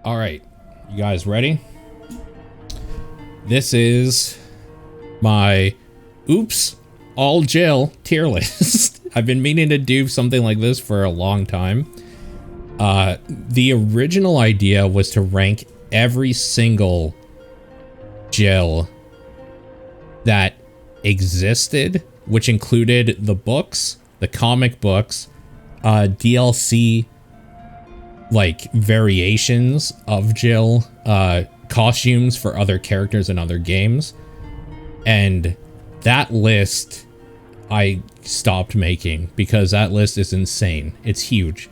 All right, you guys ready? This is my oops, all Jill tier list. I've been meaning to do something like this for a long time. The original idea was to rank every single Jill that existed, which included the books, the comic books, DLC, like variations of Jill, costumes for other characters in other games. And that list I stopped making because that list is insane. It's huge.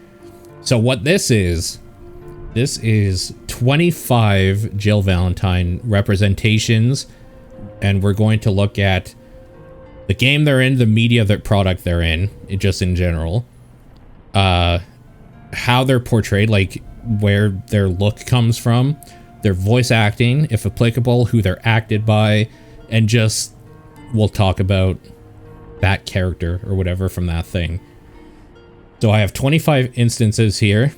So what this is 25 Jill Valentine representations, and we're going to look at the game they're in, the media, the product they're in, just in general, how they're portrayed, like where their look comes from, their voice acting, if applicable, who they're acted by, and just we'll talk about that character or whatever from that thing. So I have 25 instances here.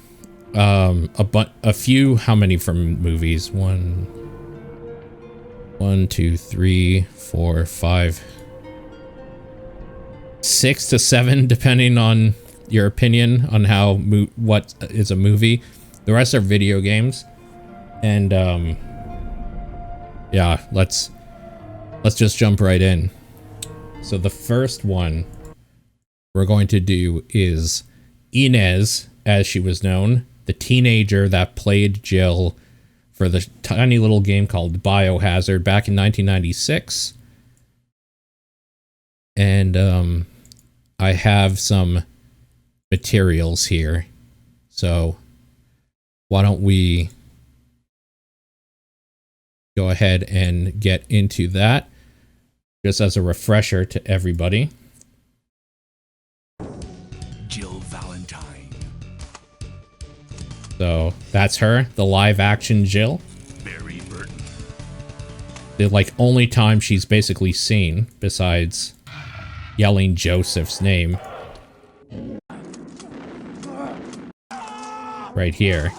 A few, how many from movies? 1, 2, 3, 4, 5, 6 to 7, depending on your opinion on how what is a movie. The rest are video games. And yeah, let's just jump right in. So the first one we're going to do is Inez, as she was known, the teenager that played Jill for the tiny little game called Biohazard back in 1996. And I have some materials here, so why don't we go ahead and get into that, just as a refresher to everybody. Jill Valentine. So that's her, the live action Jill. Barry Burton. The only time she's basically seen besides yelling Joseph's name. Right here.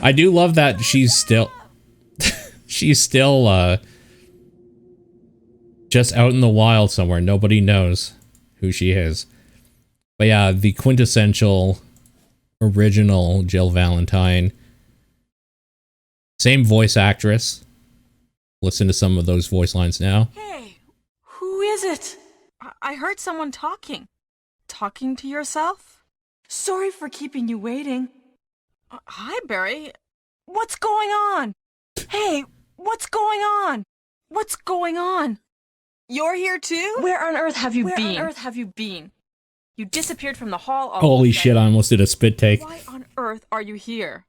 I do love that she's still just out in the wild somewhere. Nobody knows who she is. But yeah, the quintessential original Jill Valentine. Same voice actress. Listen to some of those voice lines now. Hey, who is it? I heard someone talking. Talking to yourself? Sorry for keeping you waiting. Hi, Barry. What's going on? Hey, what's going on? What's going on? You're here too? Where on earth have you been? Where on earth have you been? You disappeared from the hall all Holy of a shit, sudden. I almost did a spit take. Why on earth are you here?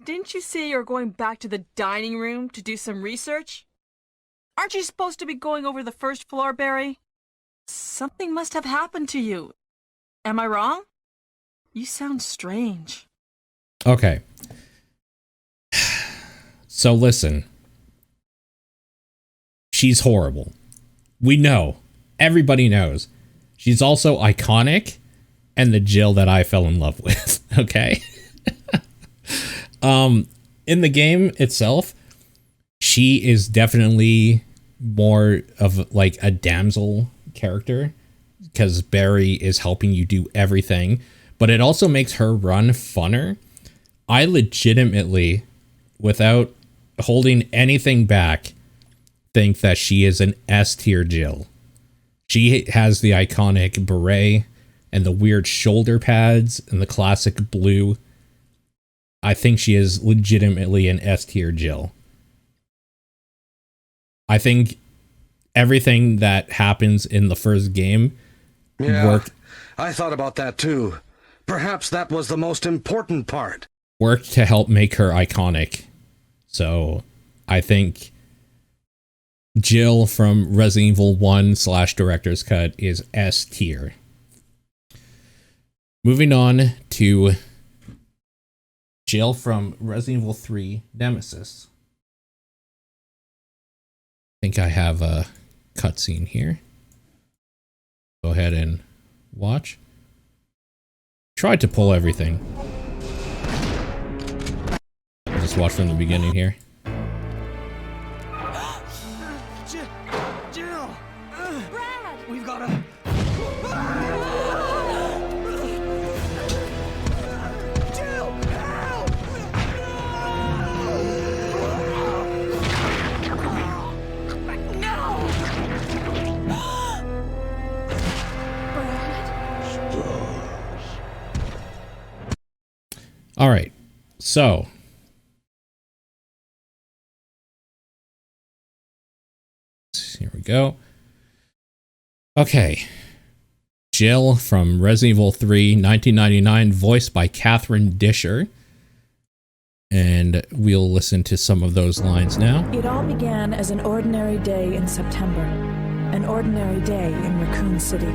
Didn't you say you're going back to the dining room to do some research? Aren't you supposed to be going over the first floor, Barry? Something must have happened to you. Am I wrong? You sound strange. Okay. So listen. She's horrible. We know. Everybody knows. She's also iconic and the Jill that I fell in love with. Okay? In the game itself, she is definitely more of like a damsel character because Barry is helping you do everything, but it also makes her run funner. I legitimately, without holding anything back, think that she is an S tier Jill. She has the iconic beret and the weird shoulder pads and the classic blue. I think she is legitimately an S tier Jill. I think everything that happens in the first game worked. I thought about that too. Perhaps that was the most important part. Worked to help make her iconic. So I think Jill from Resident Evil 1 / Director's Cut is S tier. Moving on to Jill from Resident Evil 3 Nemesis. I think I have a cutscene here. Go ahead and watch. Tried to pull everything. I'll just watch from the beginning here. Jill! Brad! We've got to... Jill! Help! No! All right, so here we go. Okay, Jill from Resident Evil 3, 1999, voiced by Catherine Disher. And we'll listen to some of those lines now. It all began as an ordinary day in September. An ordinary day in Raccoon City.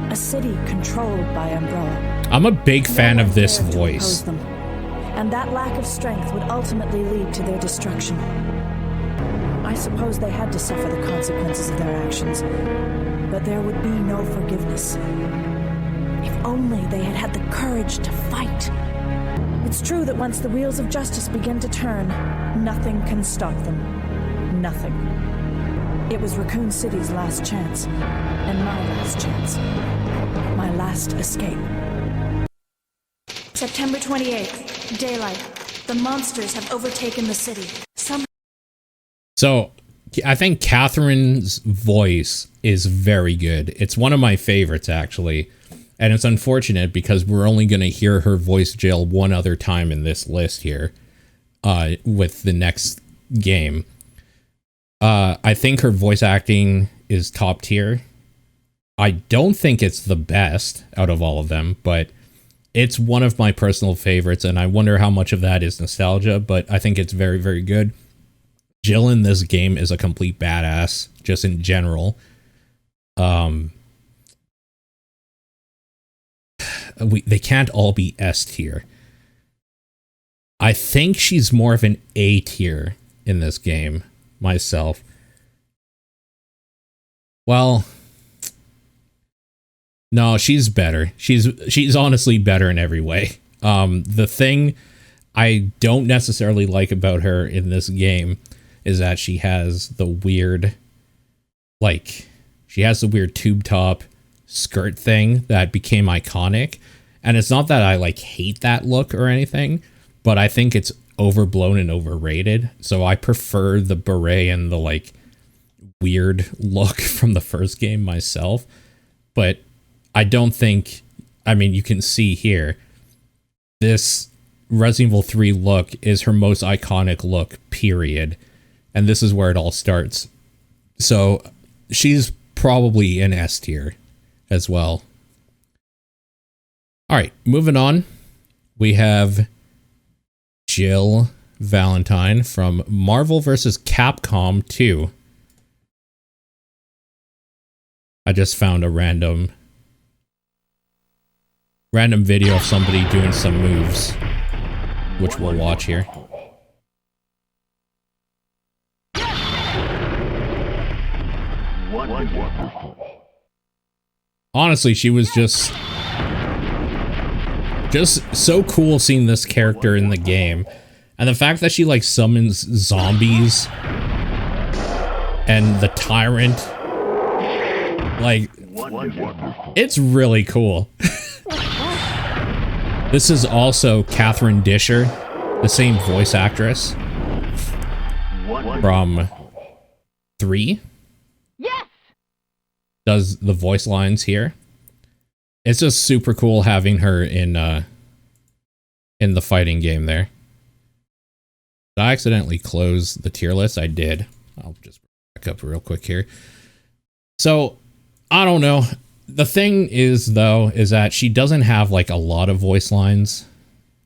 A city controlled by Umbrella. I'm a big fan of this No one dared to voice. oppose them, and that lack of strength would ultimately lead to their destruction. I suppose they had to suffer the consequences of their actions, but there would be no forgiveness. If only they had had the courage to fight. It's true that once the wheels of justice begin to turn, nothing can stop them. Nothing. It was Raccoon City's last chance, and my last chance. My last escape. September 28th, daylight. The monsters have overtaken the city. So I think Catherine's voice is very good. It's one of my favorites, actually. And it's unfortunate because we're only going to hear her voice Jill one other time in this list here with the next game. I think her voice acting is top tier. I don't think it's the best out of all of them, but it's one of my personal favorites, and I wonder how much of that is nostalgia, but I think it's very, very good. Jill in this game is a complete badass, just in general. They can't all be S tier. I think she's more of an A tier in this game, myself. Well, no, she's better. She's honestly better in every way. The thing I don't necessarily like about her in this game is that she has the weird, tube top skirt thing that became iconic. And it's not that I hate that look or anything, but I think it's overblown and overrated. So I prefer the beret and the weird look from the first game myself. But I don't think, you can see here, this Resident Evil 3 look is her most iconic look, period. And this is where it all starts. So she's probably an S tier as well. All right, moving on. We have Jill Valentine from Marvel vs. Capcom 2. I just found a random video of somebody doing some moves, which we'll watch here. Honestly, she was just so cool seeing this character in the game. And the fact that she summons zombies and the tyrant, it's really cool. This is also Catherine Disher, the same voice actress from 3. Yes! Does the voice lines here. It's just super cool having her in the fighting game there. Did I accidentally close the tier list? I did. I'll just back up real quick here. So, I don't know. The thing is, though, is that she doesn't have a lot of voice lines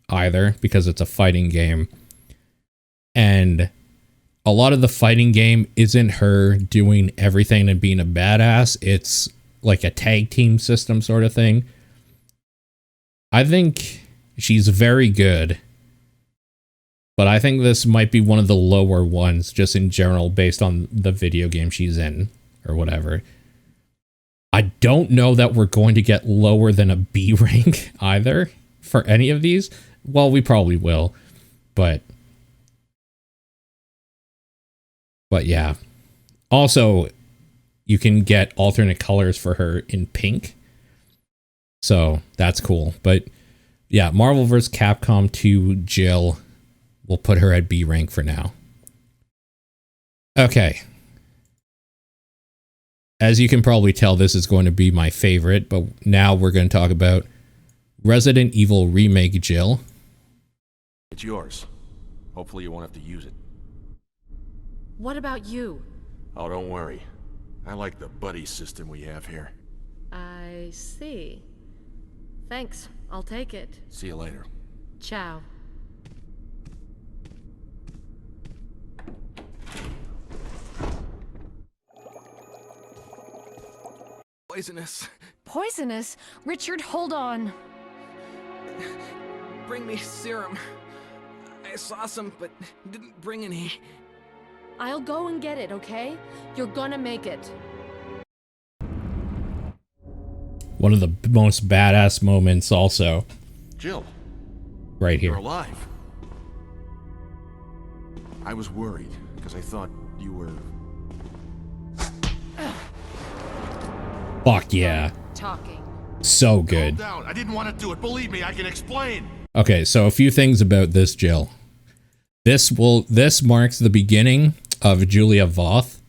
either, because it's a fighting game. And a lot of the fighting game isn't her doing everything and being a badass. It's like a tag team system sort of thing. I think she's very good But I think this might be one of the lower ones, just in general, based on the video game she's in, or whatever. I don't know that we're going to get lower than a B rank either for any of these. Well, we probably will, but yeah. Also, you can get alternate colors for her in pink, so that's cool. But yeah, Marvel vs. Capcom 2 Jill, we'll put her at B rank for now. Okay. As you can probably tell, this is going to be my favorite, but now we're going to talk about Resident Evil Remake Jill. It's yours. Hopefully you won't have to use it. What about you? Oh, don't worry. I like the buddy system we have here. I see. Thanks, I'll take it. See you later. Ciao. Poisonous. Poisonous? Richard, hold on. Bring me serum. I saw some, but didn't bring any. I'll go and get it, okay? You're gonna make it. One of the most badass moments also. Jill. Right here. You're alive. I was worried, because I thought you were... Fuck yeah. Talking. So good. Calm down. I didn't want to do it. Believe me, I can explain. Okay, so a few things about this Jill. This marks the beginning of Julia Voth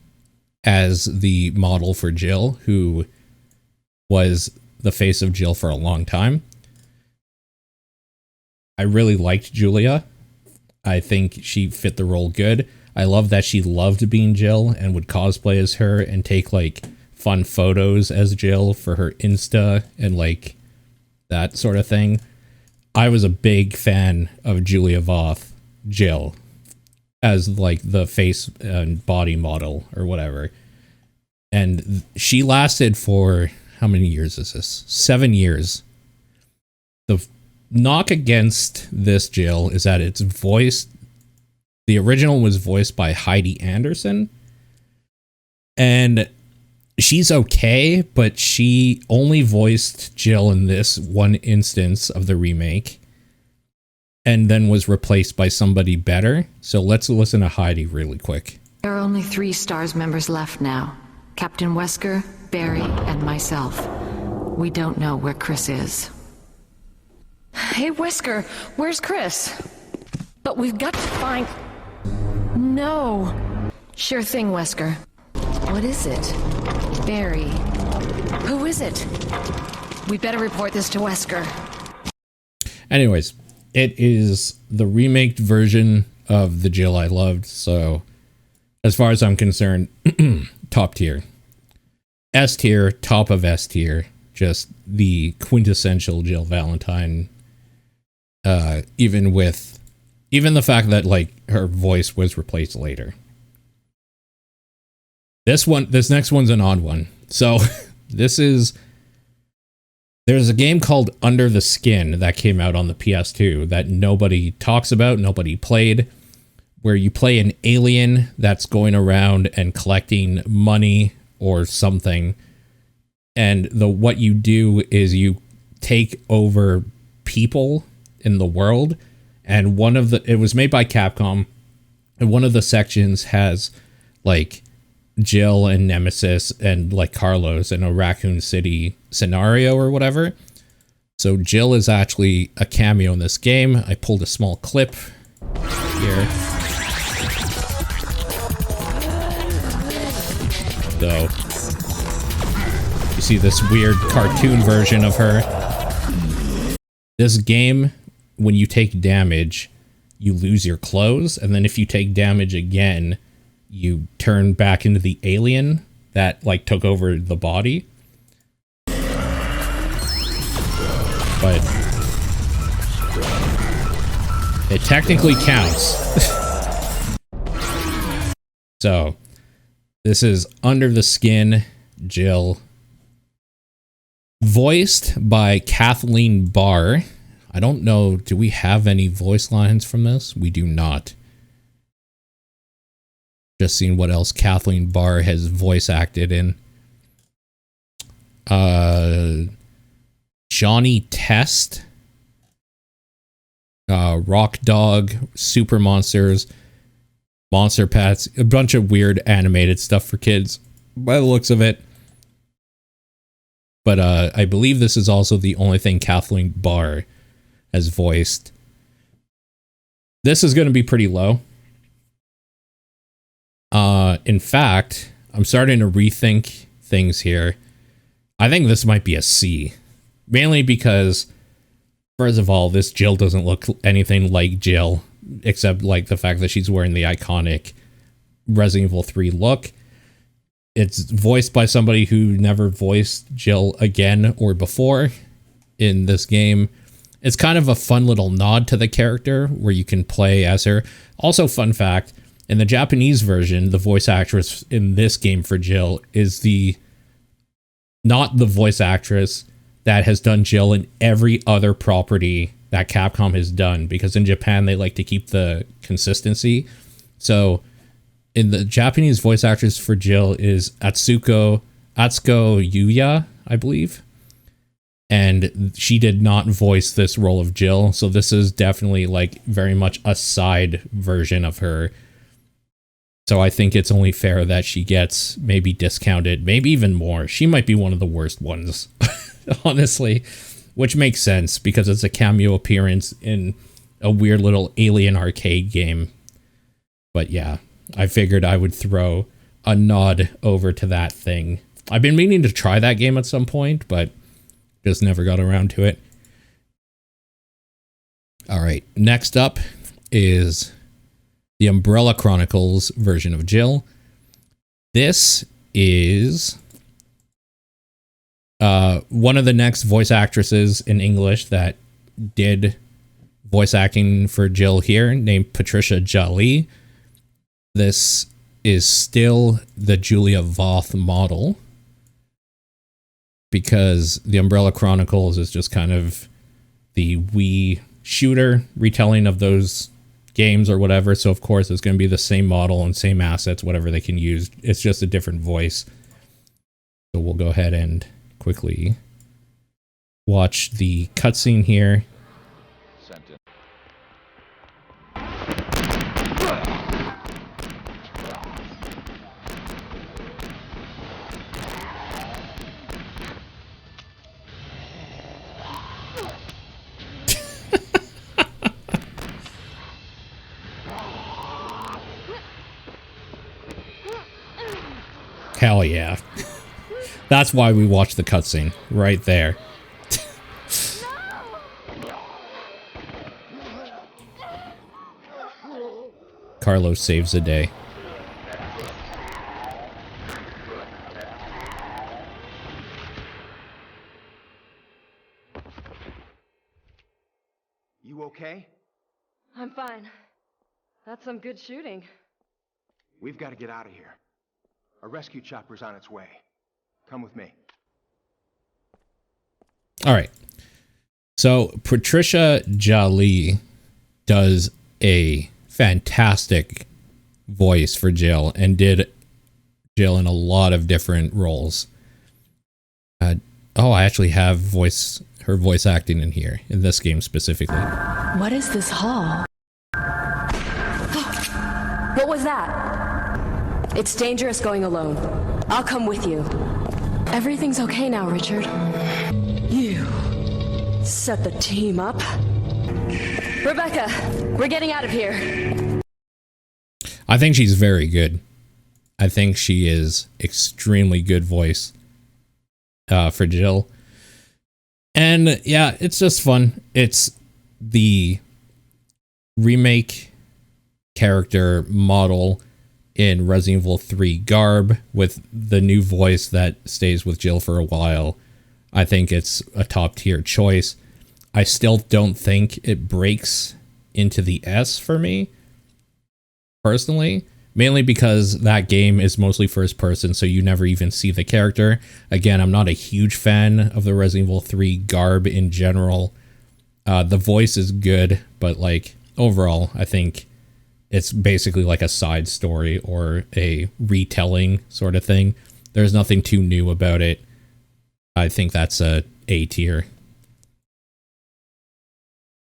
as the model for Jill, who was the face of Jill for a long time. I really liked Julia. I think she fit the role good. I love that she loved being Jill and would cosplay as her and take like fun photos as Jill for her Insta and like that sort of thing. I was a big fan of Julia Voth, Jill, as like the face and body model or whatever. And she lasted for, how many years is this? 7 years. The knock against this Jill is that it's voiced, the original was voiced by Heidi Anderson. And she's okay, but she only voiced Jill in this one instance of the remake and then was replaced by somebody better. So let's listen to Heidi really quick. There are only 3 STARS members left now. Captain Wesker, Barry, and myself. We don't know where Chris is. Hey, Wesker, where's Chris? But we've got to find... No. Sure thing, Wesker. What is it? Barry. Who is it? We better report this to Wesker. Anyways, it is the remaked version of the Jill I loved, so as far as I'm concerned, top tier. S tier, top of S tier. Just the quintessential Jill Valentine. Even the fact that like her voice was replaced later. This next one's an odd one. So there's a game called Under the Skin that came out on the PS2 that nobody talks about, nobody played, where you play an alien that's going around and collecting money or something. And what you do is you take over people in the world. And it was made by Capcom. And one of the sections has like Jill and Nemesis and like Carlos in a Raccoon City scenario or whatever. So Jill is actually a cameo in this game. I pulled a small clip here. So you see this weird cartoon version of her. This game, when you take damage, you lose your clothes, and then if you take damage again, you turn back into the alien that like took over the body. But it technically counts. So this is Under the Skin Jill, voiced by Kathleen Barr. I don't know. Do we have any voice lines from this? We do not. Just seeing what else Kathleen Barr has voice acted in. Johnny Test. Rock Dog. Super Monsters. Monster Pets. A bunch of weird animated stuff for kids, by the looks of it. But I believe this is also the only thing Kathleen Barr has voiced. This is going to be pretty low. In fact, I'm starting to rethink things here. I think this might be a C. Mainly because, first of all, this Jill doesn't look anything like Jill, except like the fact that she's wearing the iconic Resident Evil 3 look. It's voiced by somebody who never voiced Jill again or before in this game. It's kind of a fun little nod to the character where you can play as her. Also, fun fact, in the Japanese version, the voice actress in this game for Jill is not the voice actress that has done Jill in every other property that Capcom has done, because in Japan they like to keep the consistency. So in the Japanese voice actress for Jill is Atsuko Yuya, I believe. And she did not voice this role of Jill, so this is definitely like very much a side version of her. So I think it's only fair that she gets maybe discounted, maybe even more. She might be one of the worst ones, honestly, which makes sense because it's a cameo appearance in a weird little alien arcade game. But yeah, I figured I would throw a nod over to that thing. I've been meaning to try that game at some point, but just never got around to it. All right, next up is the Umbrella Chronicles version of Jill. This is one of the next voice actresses in English that did voice acting for Jill here, named Patricia Jolie. This is still the Julia Voth model, because the Umbrella Chronicles is just kind of the Wii shooter retelling of those games or whatever. So of course it's going to be the same model and same assets, whatever they can use. It's just a different voice. So we'll go ahead and quickly watch the cutscene here. Hell yeah. That's why we watched the cutscene right there. Carlos saves the day. You okay? I'm fine. That's some good shooting. We've got to get out of here. A rescue chopper's on its way. Come with me. All right. So Patricia Jolie does a fantastic voice for Jill and did Jill in a lot of different roles. I actually have her voice acting in here, in this game specifically. What is this hall? What was that? It's dangerous going alone. I'll come with you. Everything's okay now, Richard. You set the team up. Rebecca, we're getting out of here. I think she's very good. I think she is extremely good voice for Jill. And yeah, it's just fun. It's the remake character model in Resident Evil 3 garb with the new voice that stays with Jill for a while. I think it's a top tier choice. I still don't think it breaks into the S for me, personally, mainly because that game is mostly first person, so you never even see the character. Again, I'm not a huge fan of the Resident Evil 3 garb in general. The voice is good, but like overall, I think it's basically like a side story or a retelling sort of thing. There's nothing too new about it. I think that's a A tier.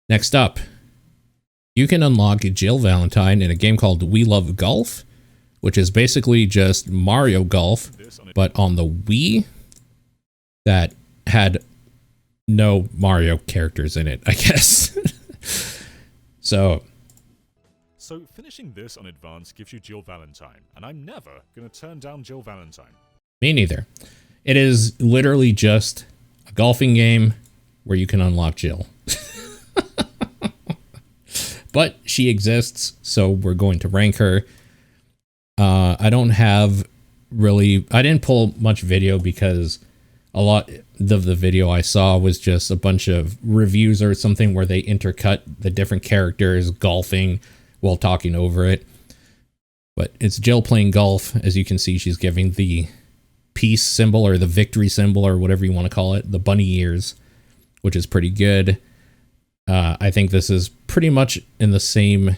Next up, you can unlock Jill Valentine in a game called We Love Golf, which is basically just Mario Golf, but on the Wii that had no Mario characters in it, I guess. So finishing this on advance gives you Jill Valentine, and I'm never going to turn down Jill Valentine. Me neither. It is literally just a golfing game where you can unlock Jill. But she exists, so we're going to rank her. I didn't pull much video because a lot of the video I saw was just a bunch of reviews or something where they intercut the different characters golfing while talking over it. But it's Jill playing golf. As you can see, she's giving the peace symbol or the victory symbol or whatever you want to call it, the bunny ears, which is pretty good. I think this is pretty much in the same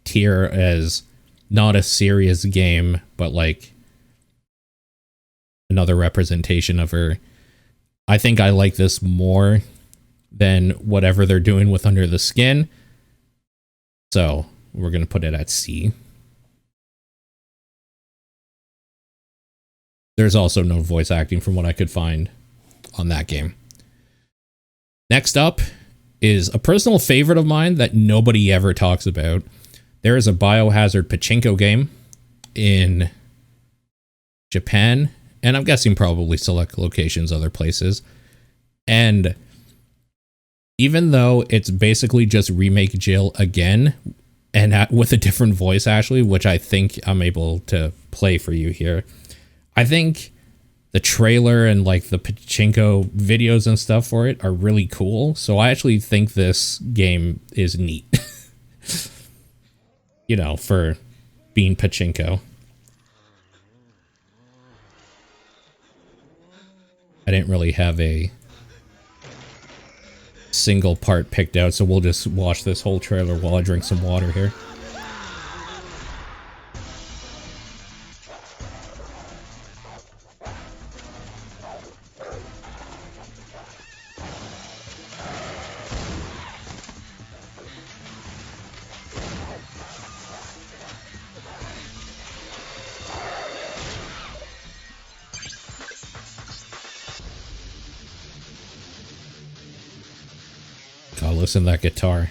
tier as not a serious game, but like another representation of her. I think I like this more than whatever they're doing with Under the Skin. So we're going to put it at C. There's also no voice acting from what I could find on that game. Next up is a personal favorite of mine that nobody ever talks about. There is a Biohazard pachinko game in Japan, and I'm guessing probably select locations other places. And even though it's basically just remake Jill again, and with a different voice actually, which I think I'm able to play for you here, I think the trailer and like the pachinko videos and stuff for it are really cool. So I actually think this game is neat. You know, for being pachinko. I didn't really have a single part picked out, so we'll just watch this whole trailer while I drink some water here. God, listen to that guitar.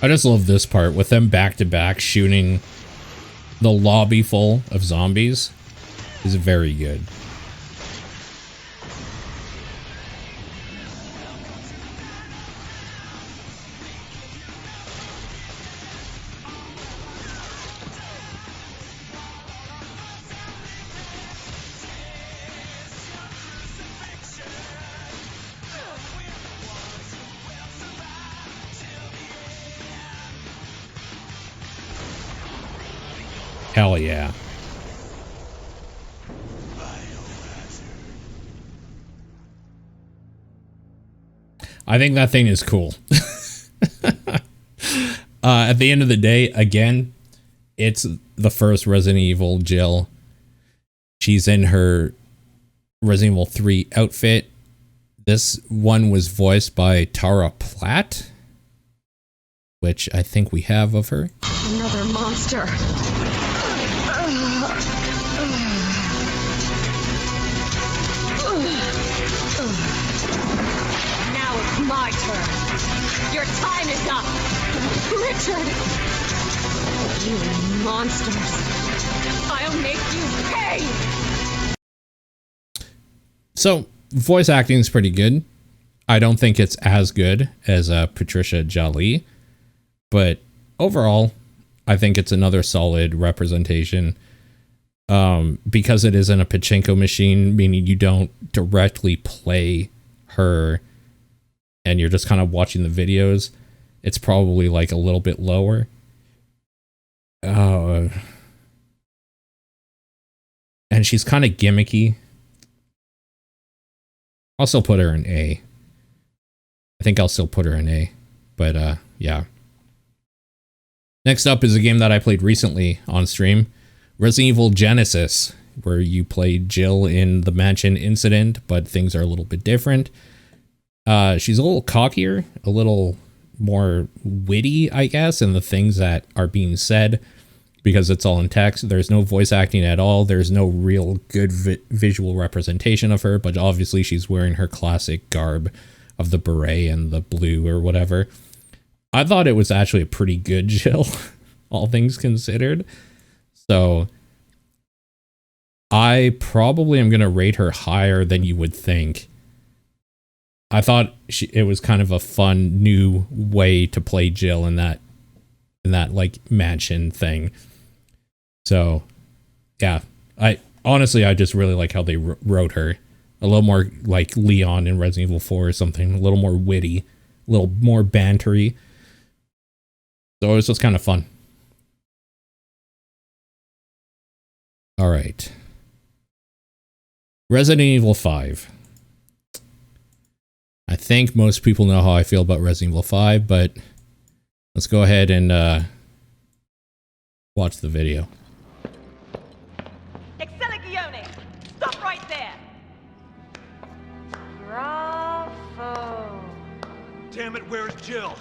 I just love this part with them back to back shooting the lobby full of zombies is very good. Hell yeah. I think that thing is cool. At the end of the day, again, it's the first Resident Evil Jill. She's in her Resident Evil 3 outfit. This one was voiced by Tara Platt, which I think we have of her. Another monster. Now it's my turn. Your time is up. Richard! You monsters. I'll make you pay! So, voice acting is pretty good. I don't think it's as good as Patricia Jolie, but overall, I think it's another solid representation. Because it isn't a pachinko machine, meaning you don't directly play her and you're just kind of watching the videos, it's probably like a little bit lower. And she's kind of gimmicky. I'll still put her in A. I think I'll still put her in A. But yeah. Next up is a game that I played recently on stream. Resident Evil Genesis, where you play Jill in the mansion incident, but things are a little bit different. She's a little cockier, a little more witty, I guess, in the things that are being said, because it's all in text. There's no voice acting at all. There's no real good visual representation of her, but obviously she's wearing her classic garb of the beret and the blue or whatever. I thought it was actually a pretty good Jill, all things considered. So I probably am going to rate her higher than you would think. I thought it was kind of a fun new way to play Jill in that like mansion thing. So yeah, I just really like how they wrote her. A little more like Leon in Resident Evil 4 or something, a little more witty, a little more bantery. So it was just kind of fun. All right. Resident Evil 5. I think most people know how I feel about Resident Evil 5, but let's go ahead and watch the video. Stop right there! Bravo! Damn it, where's Jill?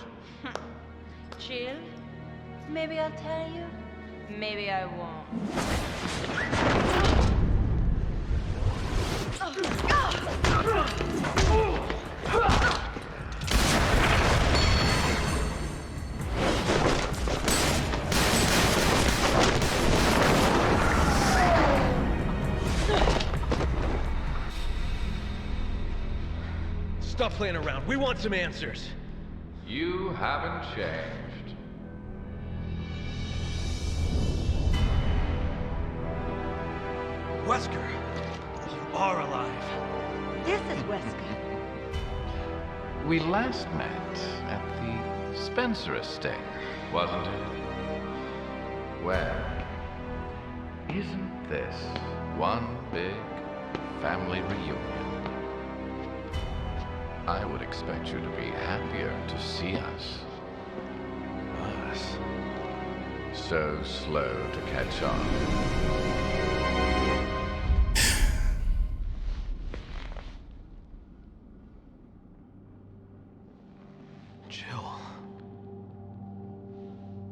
Jill? Maybe I'll tell you, maybe I won't. Stop playing around. We want some answers. You haven't changed. Wesker, you are alive. This is Wesker. We last met at the Spencer estate, wasn't it? Well, isn't this one big family reunion? I would expect you to be happier to see us. Us? So slow to catch on.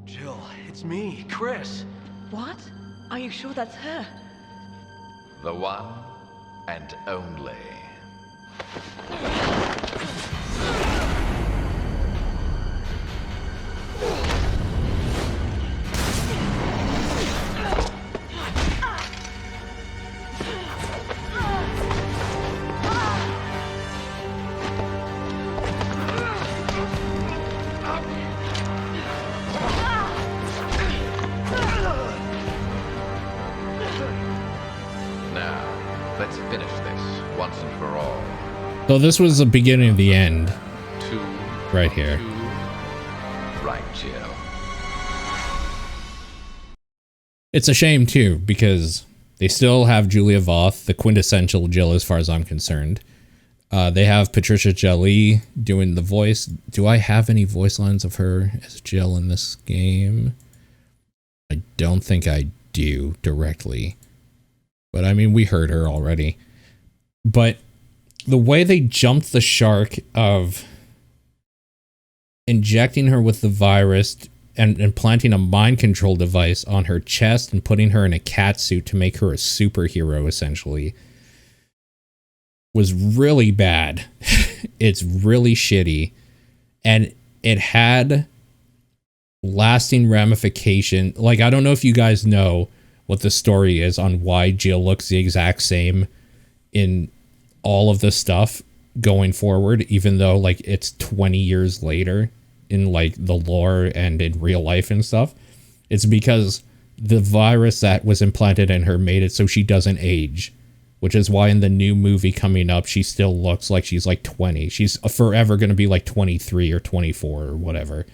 Jill, it's me, Chris. What? Are you sure that's her? The one and only. Now, let's finish this once and for all. So this was the beginning of the end. Two, right here. Right, Jill. It's a shame too, because they still have Julia Voth, the quintessential Jill as far as I'm concerned. They have Patricia Jolie doing the voice. Do I have any voice lines of her as Jill in this game? I don't think I do directly. But I mean, we heard her already. But the way they jumped the shark of injecting her with the virus and planting a mind control device on her chest and putting her in a cat suit to make her a superhero, essentially, was really bad. It's really shitty. And it had lasting ramification. Like, I don't know if you guys know what the story is on why Jill looks the exact same in all of this stuff going forward, even though like it's 20 years later in like the lore and in real life and stuff. It's because the virus that was implanted in her made it so she doesn't age. which is why in the new movie coming up, she still looks like she's like 20. She's forever going to be like 23 or 24 or whatever,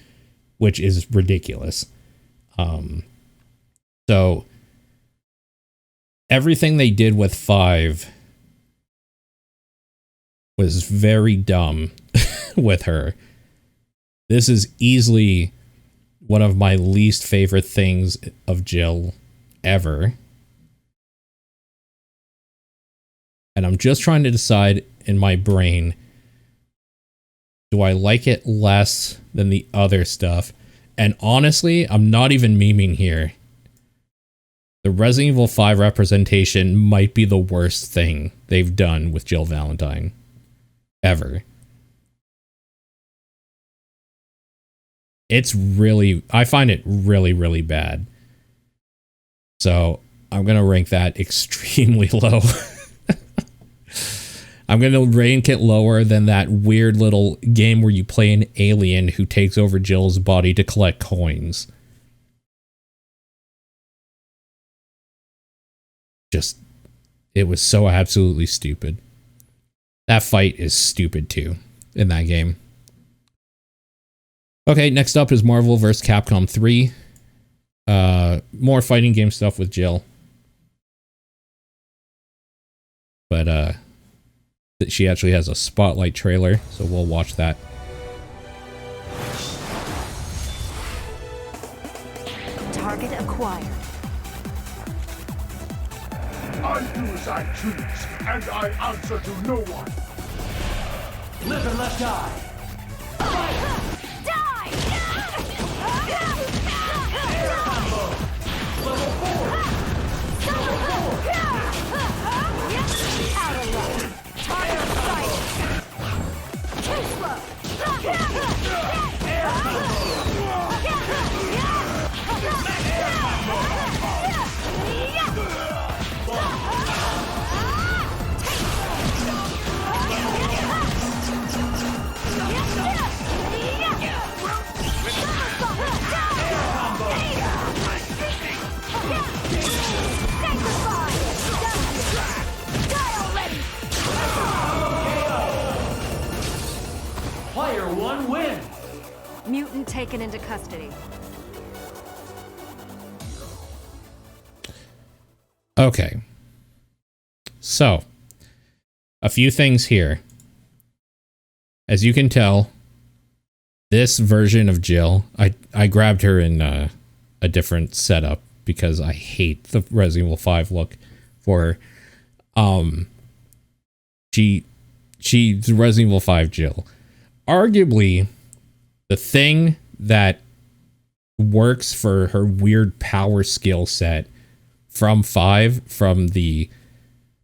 which is ridiculous. So everything they did with 5 was very dumb with her. This is easily one of my least favorite things of Jill ever. And I'm just trying to decide in my brain, do I like it less than the other stuff? And honestly, I'm not even memeing here. The Resident Evil 5 representation might be the worst thing they've done with Jill Valentine ever. It's really, I find it really, really bad. So I'm going to rank that extremely low. I'm going to rank it lower than that weird little game where you play an alien who takes over Jill's body to collect coins. Just, it was so absolutely stupid. That fight is stupid too in that game. Okay, next up is Marvel vs. Capcom 3. More fighting game stuff with Jill. But she actually has a spotlight trailer, so we'll watch that. Target acquired. I do as I choose, and I answer to no one. Live and let die. Die! Air combo. Level 4. Out of luck. Target sight. Too slow. Air combo. Player 1 wins. Mutant taken into custody. Okay. So, a few things here. As you can tell, this version of Jill, I grabbed her in a different setup because I hate the Resident Evil 5 look for her. She's Resident Evil 5 Jill. Arguably, the thing that works for her weird power skill set from 5, from the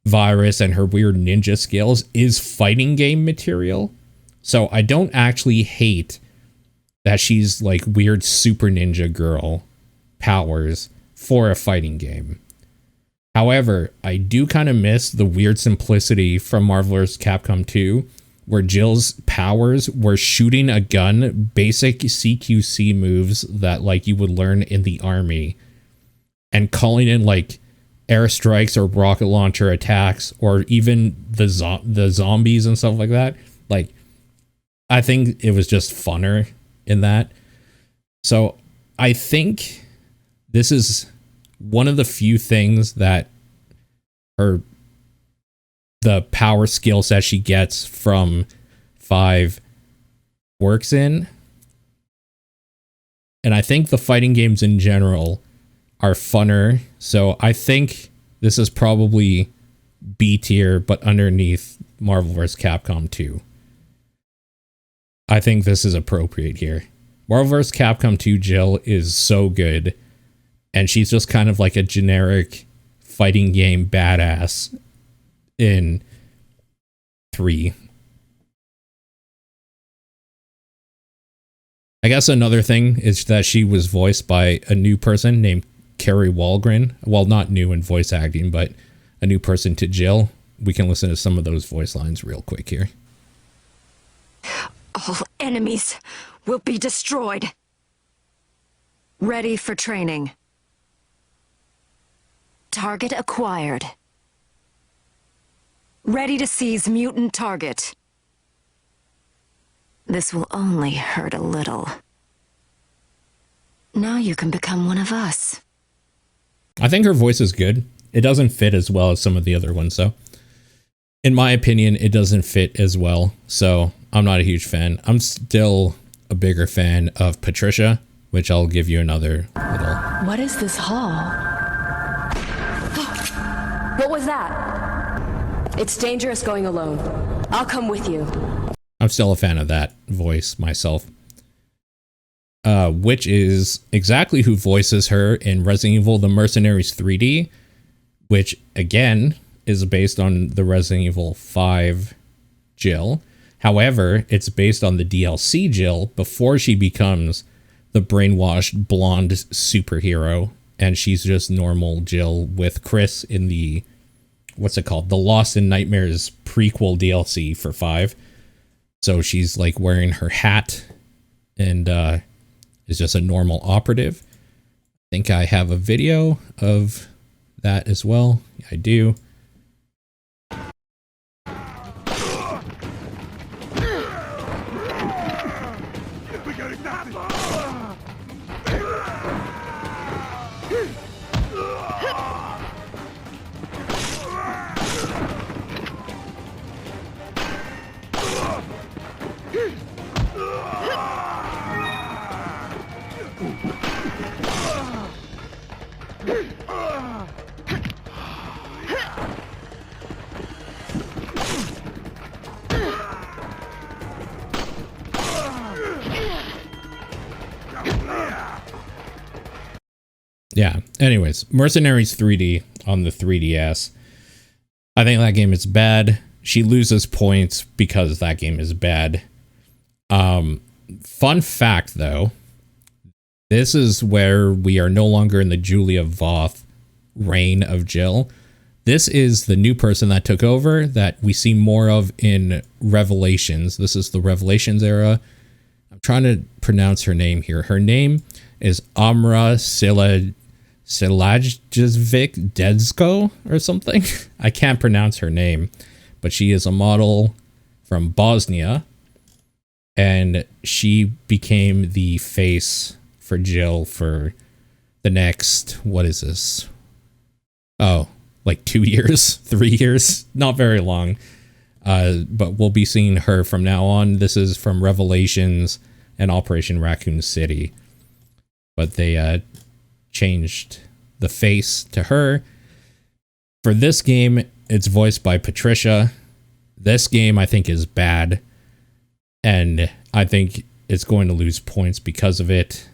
virus and her weird ninja skills, is fighting game material. So I don't actually hate that she's like weird super ninja girl powers for a fighting game. However, I do kind of miss the weird simplicity from Marvel vs. Capcom 2, where Jill's powers were shooting a gun, basic CQC moves that like you would learn in the army, and calling in like airstrikes or rocket launcher attacks, or even the zombies and stuff like that. Like, I think it was just funner in that. So I think this is one of the few things that the power skill set she gets from 5 works in. And I think the fighting games in general are funner. So I think this is probably B tier, but underneath Marvel vs. Capcom 2. I think this is appropriate here. Marvel vs. Capcom 2 Jill is so good, and she's just kind of like a generic fighting game badass in 3. I guess another thing is that she was voiced by a new person named Carrie Walgren. Well, not new in voice acting, but a new person to Jill. We can listen to some of those voice lines real quick here. All enemies will be destroyed. Ready for training. Target acquired. Ready to seize mutant target. This will only hurt a little. Now you can become one of us. I think her voice is good. It doesn't fit as well as some of the other ones, though. In my opinion, it doesn't fit as well, so I'm not a huge fan. I'm still a bigger fan of Patricia, which I'll give you another little... What is this hall? What was that? It's dangerous going alone. I'll come with you. I'm still a fan of that voice myself. Which is exactly who voices her in Resident Evil The Mercenaries 3D, which, again, is based on the Resident Evil 5 Jill. However, it's based on the DLC Jill before she becomes the brainwashed blonde superhero, and she's just normal Jill with Chris in the, what's it called? The Lost in Nightmares prequel DLC for 5. So she's like wearing her hat and is just a normal operative. I think I have a video of that as well. I do. Yeah, anyways, Mercenaries 3D on the 3DS. I think that game is bad. She loses points because that game is bad. Fun fact, though, this is where we are no longer in the Julia Voth reign of Jill. This is the new person that took over that we see more of in Revelations. This is the Revelations era. I'm trying to pronounce her name here. Her name is Amra Silajjevic Dedsko or something. I can't pronounce her name, but she is a model from Bosnia, and she became the face for Jill for the next, what is this? Oh, like 2 years, 3 years, not very long. But we'll be seeing her from now on. This is from Revelations and Operation Raccoon City. But they changed the face to her. For this game, it's voiced by Patricia. This game, I think, is bad. And I think it's going to lose points because of it.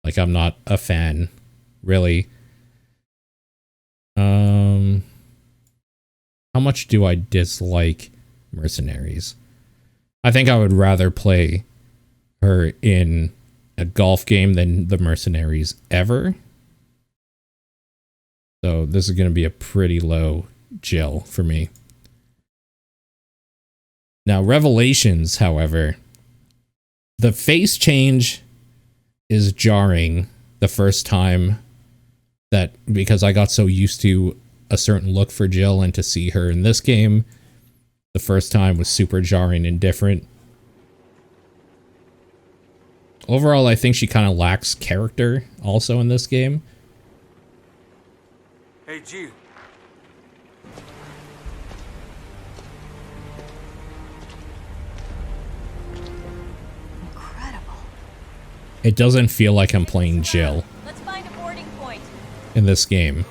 Like, I'm not a fan, really. How much do I dislike Mercenaries? I think I would rather play her in a golf game than the Mercenaries ever. So this is going to be a pretty low Jill for me. Now, Revelations, however, the face change is jarring the first time, that because I got so used to a certain look for Jill, and to see her in this game the first time was super jarring and different. Overall, I think she kind of lacks character also in this game. Hey, Jill. Incredible. It doesn't feel like I'm playing Jill. Let's find a boarding point. In this game.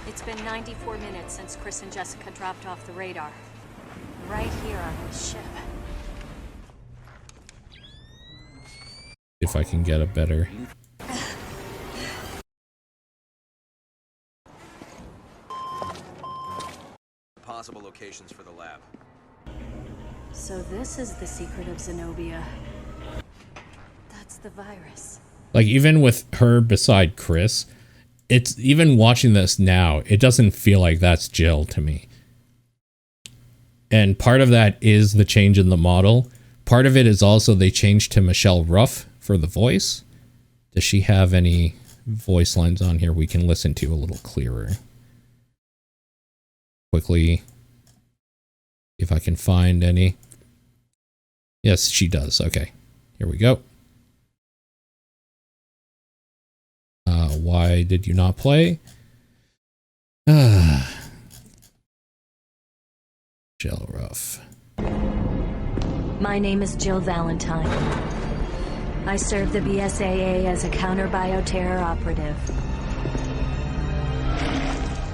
It's been 94 minutes since Chris and Jessica dropped off the radar. Right here on this ship. If I can get a better... Possible locations for the lab. So this is the secret of Zenobia. That's the virus. Like, even with her beside Chris, it's even watching this now, it doesn't feel like that's Jill to me. And part of that is the change in the model. part of it is also they changed to Michelle Ruff for the voice. Does she have any voice lines on here we can listen to a little clearer? Quickly, if I can find any. Yes, she does. Okay, here we go. Why did you not play? Jill Ruff. My name is Jill Valentine. I serve the BSAA as a counter-bioterror operative.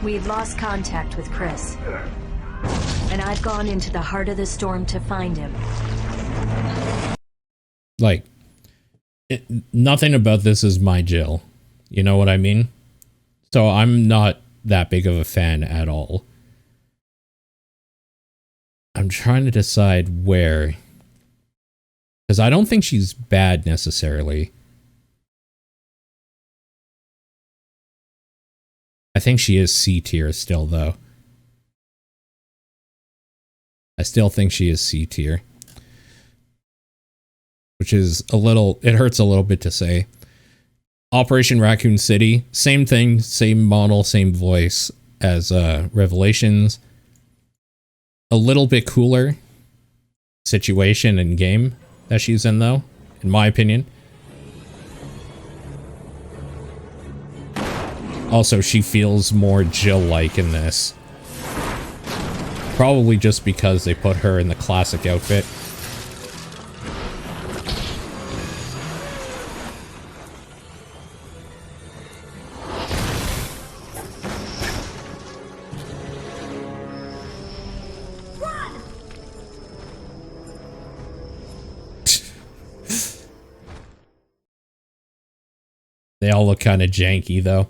We've lost contact with Chris, and I've gone into the heart of the storm to find him. Like, nothing about this is my Jill. You know what I mean? So I'm not that big of a fan at all. I'm trying to decide where, because I don't think she's bad necessarily. I think she is C tier still, though. I still think she is C tier. Which is a little, it hurts a little bit to say. Operation Raccoon City, same thing, same model, same voice as Revelations. A little bit cooler situation and game that she's in, though, in my opinion. Also, she feels more Jill-like in this. Probably just because they put her in the classic outfit. They all look kind of janky, though.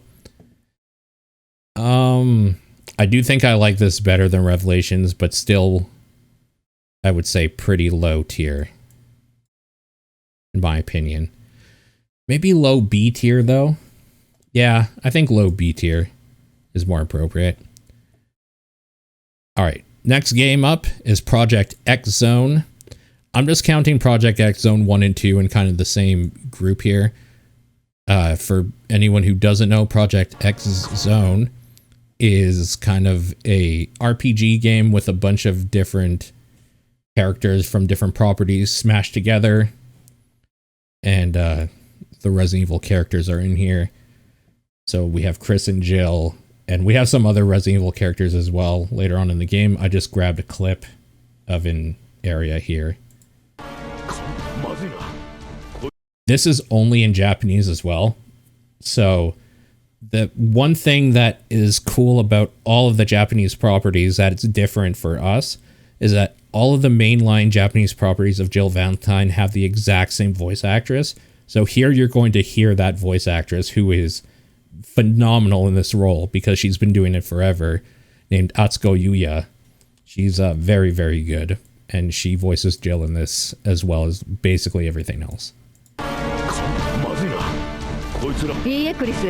I do think I like this better than Revelations, but still, I would say pretty low tier, in my opinion. Maybe low B tier, though. Yeah, I think low B tier is more appropriate. All right, next game up is Project X Zone. I'm just counting Project X Zone 1 and 2 in kind of the same group here. For anyone who doesn't know, Project X Zone is kind of a RPG game with a bunch of different characters from different properties smashed together. And the Resident Evil characters are in here. So we have Chris and Jill, and we have some other Resident Evil characters as well later on in the game. I just grabbed a clip of an area here. This is only in Japanese as well. So the one thing that is cool about all of the Japanese properties that it's different for us is that all of the mainline Japanese properties of Jill Valentine have the exact same voice actress. So here you're going to hear that voice actress who is phenomenal in this role because she's been doing it forever, named Atsuko Yuya. She's very, very good. And she voices Jill in this as well as basically everything else. いいえクリス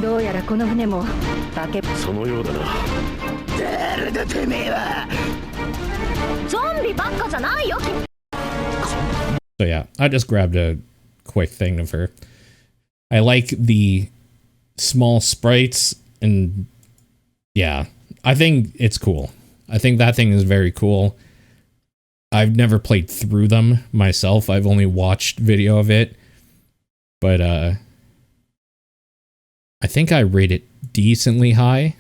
どうやらこの船も化けそのようだな誰だてめえはゾンビばっかじゃないよ So yeah, I just grabbed a quick thing of her. I like the small sprites and yeah, I think it's cool. I think that thing is very cool. I've never played through them myself. I've only watched video of it. But I think I rate it decently high.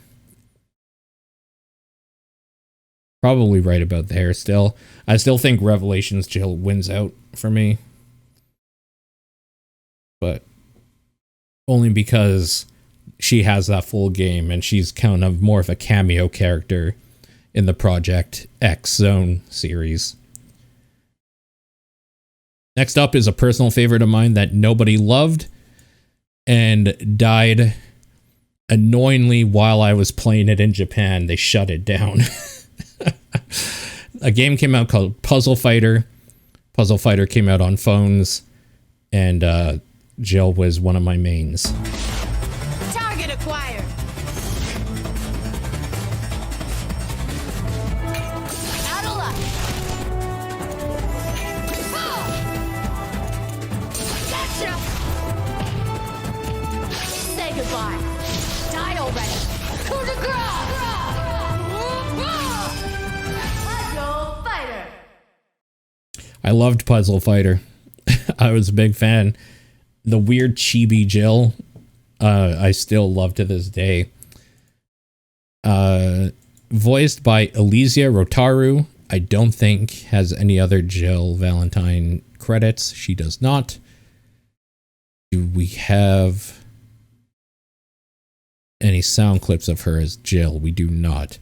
Probably right about there still. I still think Revelations Jill wins out for me. But only because she has that full game and she's kind of more of a cameo character in the Project X Zone series. Next up is a personal favorite of mine that nobody loved and died annoyingly while I was playing it in Japan. They shut it down. A game came out called Puzzle Fighter. Puzzle Fighter came out on phones, and Jill was one of my mains. Target acquired. Out of luck. I loved Puzzle Fighter. I was a big fan. The weird chibi Jill, I still love to this day. Voiced by Elysia Rotaru. I don't think has any other Jill Valentine credits. She does not. Do we have any sound clips of her as Jill? We do not.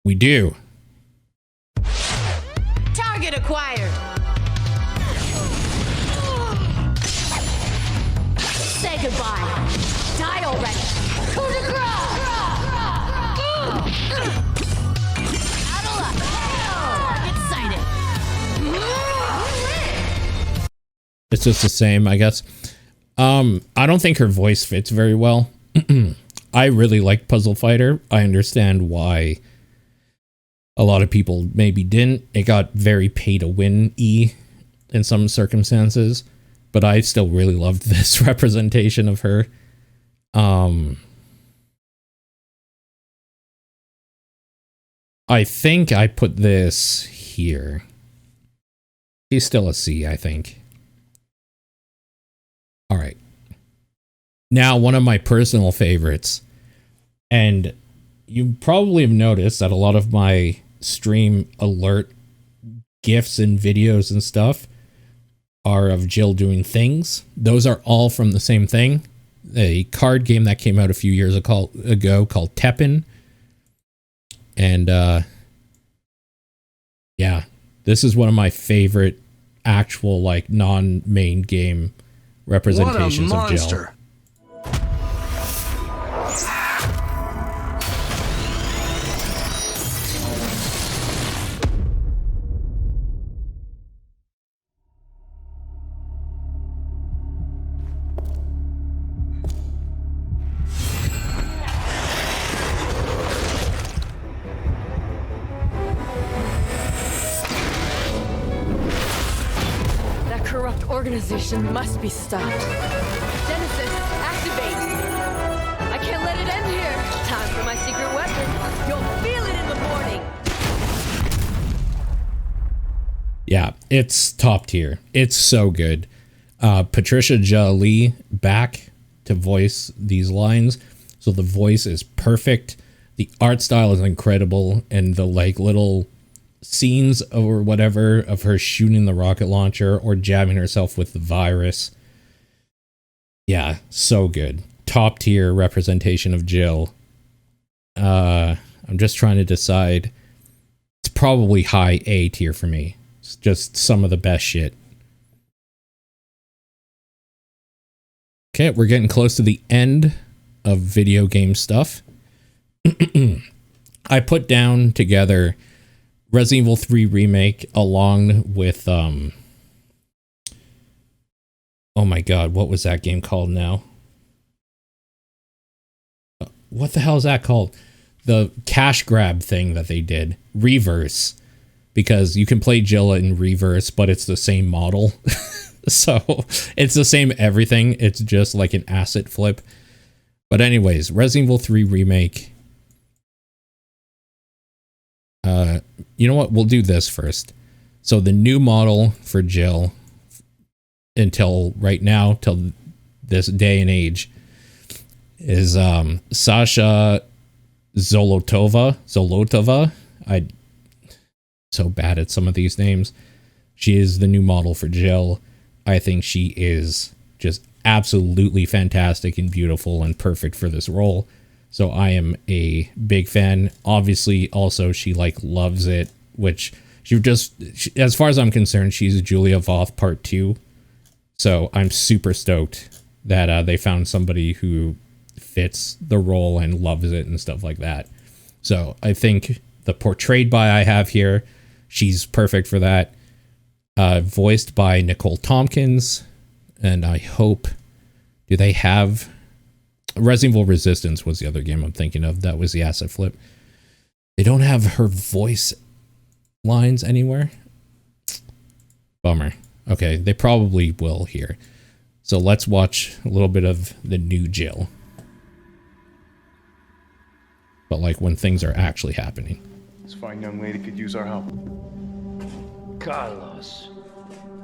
We do. Target acquired. Say goodbye. Die already. Coup de grace. It's just the same, I guess. I don't think her voice fits very well. I really like Puzzle Fighter. I understand why a lot of people maybe didn't. It got very pay-to-win-y in some circumstances, but I still really loved this representation of her. I think I put this here. He's still a C, I think. All right. Now, one of my personal favorites, and you probably have noticed that a lot of my stream alert GIFs and videos and stuff are of Jill doing things. Those are all from the same thing. A card game that came out a few years ago called Teppen. And, yeah, this is one of my favorite actual, like, non-main game representations of Jill. Organization must be stopped. Genesis, activate! I can't let it end here. Time for my secret weapon. You'll feel it in the morning. Yeah, it's top tier. It's so good. Patricia Jolie back to voice these lines. So the voice is perfect. The art style is incredible. And the like little scenes or whatever of her shooting the rocket launcher or jabbing herself with the virus. Yeah, so good. Top tier representation of Jill. I'm just trying to decide. It's probably high A tier for me. It's just some of the best shit. Okay, we're getting close to the end of video game stuff. I put down together Resident Evil 3 Remake along with, oh my god, what was that game called now? What the hell is that called? The cash grab thing that they did. Reverse. Because you can play Jill in reverse, but it's the same model. So, it's the same everything. It's just like an asset flip. But anyways, Resident Evil 3 Remake. You know what? We'll do this first. So the new model for Jill until right now, till this day and age, is Sasha Zolotova. I'm so bad at some of these names. She is the new model for Jill. I think she is just absolutely fantastic and beautiful and perfect for this role. So I am a big fan. Obviously, also, she like loves it, which as far as I'm concerned, she's Julia Voth Part 2. So I'm super stoked that they found somebody who fits the role and loves it and stuff like that. So I think the portrayed by I have here, she's perfect for that. Voiced by Nicole Tompkins. And I hope, do they have... Resident Evil Resistance was the other game I'm thinking of. That was the asset flip. They don't have her voice lines anywhere. Bummer. Okay, they probably will here. So let's watch a little bit of the new Jill. But like when things are actually happening. This fine young lady could use our help. Carlos,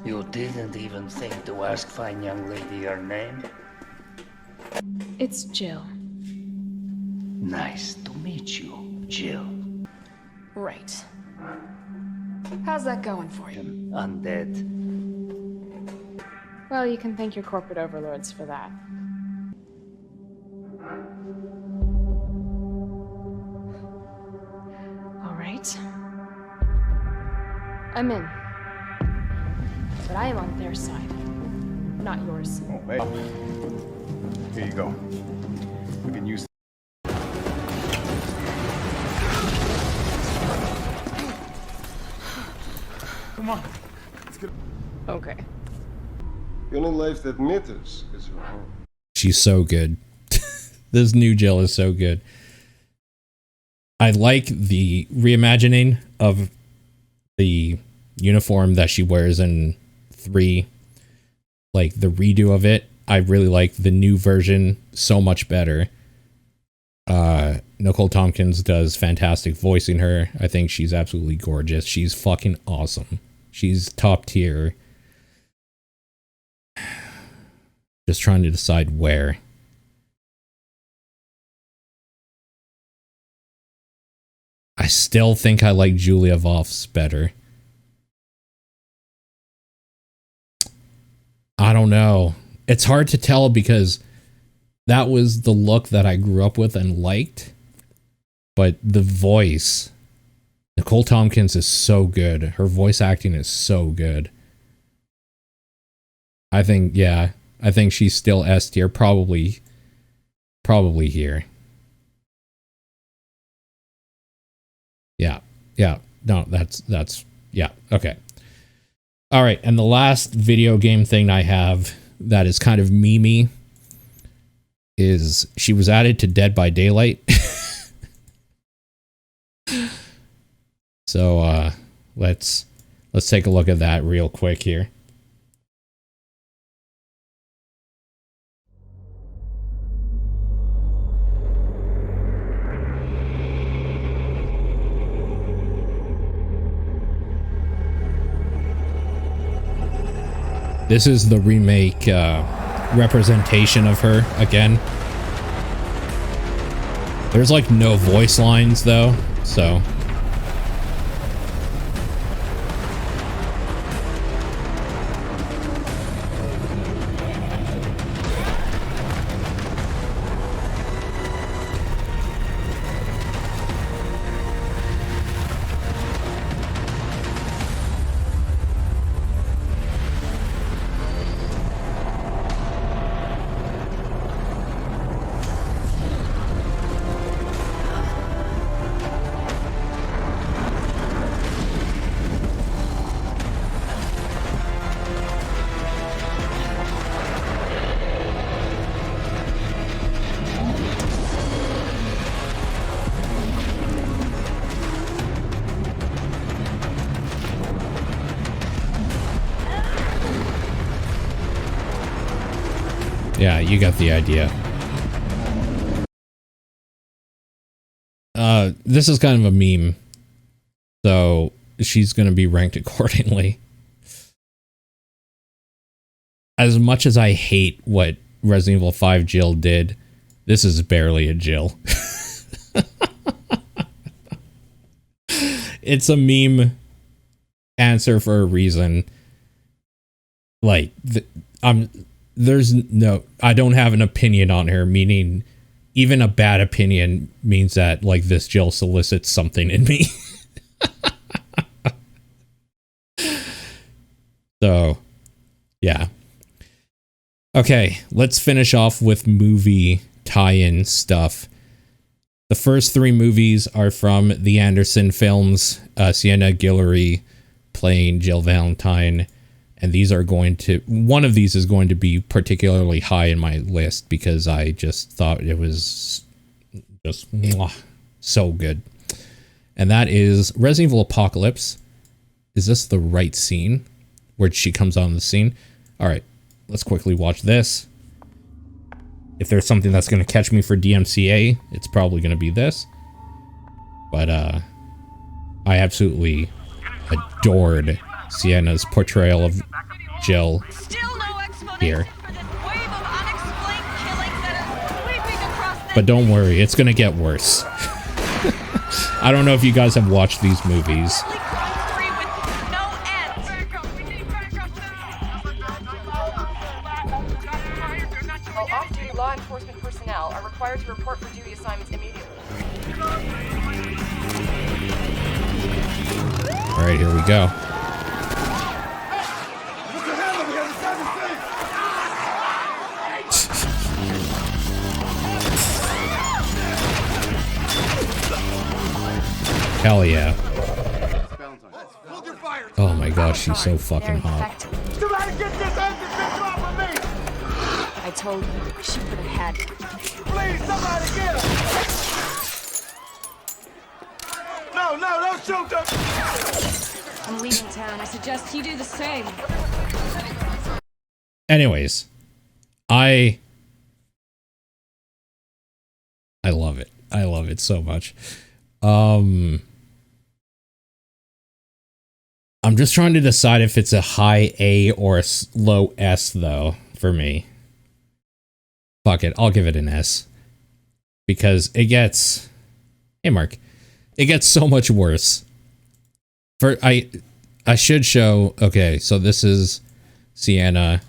you didn't even think to ask fine young lady her name? It's Jill. Nice to meet you, Jill. Right. How's that going for you? Undead. Well, you can thank your corporate overlords for that. All right. I'm in. But I am on their side, not yours. Oh, hey. Here you go. We can use. Come on. Let's get. Okay. The only life that matters is your own. She's so good. This new Jill is so good. I like the reimagining of the uniform that she wears in 3. Like the redo of it. I really like the new version so much better. Nicole Tompkins does fantastic voicing her. I think she's absolutely gorgeous. She's fucking awesome. She's top tier. Just trying to decide where. I still think I like Julia Voff's better. I don't know. It's hard to tell because that was the look that I grew up with and liked. But the voice, Nicole Tompkins is so good. Her voice acting is so good. I think, yeah, I think she's still S tier, probably here. Yeah, no, that's, yeah, okay. All right, and the last video game thing I have that is kind of memey is she was added to Dead by Daylight. So let's take a look at that real quick here. This is the remake representation of her again. There's like no voice lines though, so. Yeah, you got the idea. This is kind of a meme, so she's going to be ranked accordingly. As much as I hate what Resident Evil 5 Jill did, this is barely a Jill. It's a meme answer for a reason. Like, there's no, I don't have an opinion on her, meaning even a bad opinion means that like this Jill solicits something in me. So, yeah. Okay, let's finish off with movie tie-in stuff. The first 3 movies are from the Anderson films, Sienna Guillory playing Jill Valentine. And these are going to, one of these is going to be particularly high in my list because I just thought it was just so good. And that is Resident Evil Apocalypse. Is this the right scene where she comes on the scene? All right, let's quickly watch this. If there's something that's going to catch me for DMCA, it's probably going to be this. But I absolutely adored Sienna's portrayal of Jill here. But don't worry, it's gonna get worse. I don't know if you guys have watched these movies. All off-duty law enforcement personnel are required to report for duty assignments immediately. All right, here we go. Hell yeah. Oh my gosh, she's so fucking hot. Somebody get this empty bitch off of me! I told you, she could have had it. Please, somebody get her! No, don't shoot her! I'm leaving town. I suggest you do the same. Anyways, I love it. I love it so much. I'm just trying to decide if it's a high A or a low S, though, for me. Fuck it, I'll give it an S. Because it gets... Hey, Mark. It gets so much worse. I should show... Okay, so this is Sienna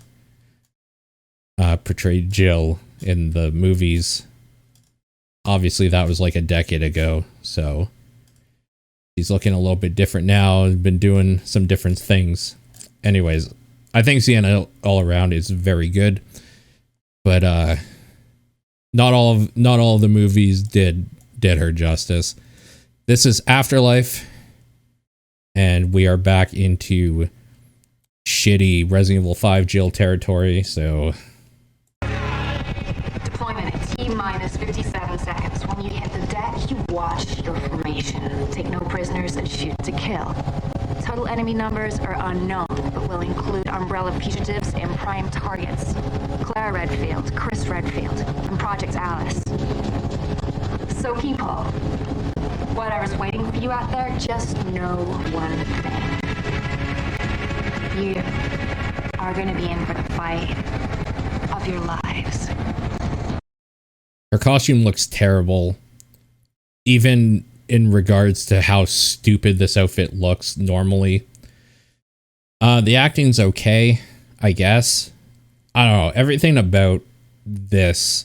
portrayed Jill in the movies. Obviously, that was like a decade ago, so... He's looking a little bit different now and been doing some different things. Anyways, I think Sienna all around is very good. But not all of the movies did her justice. This is Afterlife. And we are back into shitty Resident Evil 5 Jill territory, so Deployment at T-minus 57 seconds. When you hit the deck, you watch your formation. Take no prisoners and shoot to kill. Total enemy numbers are unknown, but will include Umbrella fugitives and prime targets. Claire Redfield, Chris Redfield, and Project Alice. So people, whatever's waiting for you out there, just know one thing. You are going to be in for the fight of your lives. her costume looks terrible. Even in regards to how stupid this outfit looks normally. The acting's okay, I guess. I don't know. Everything about this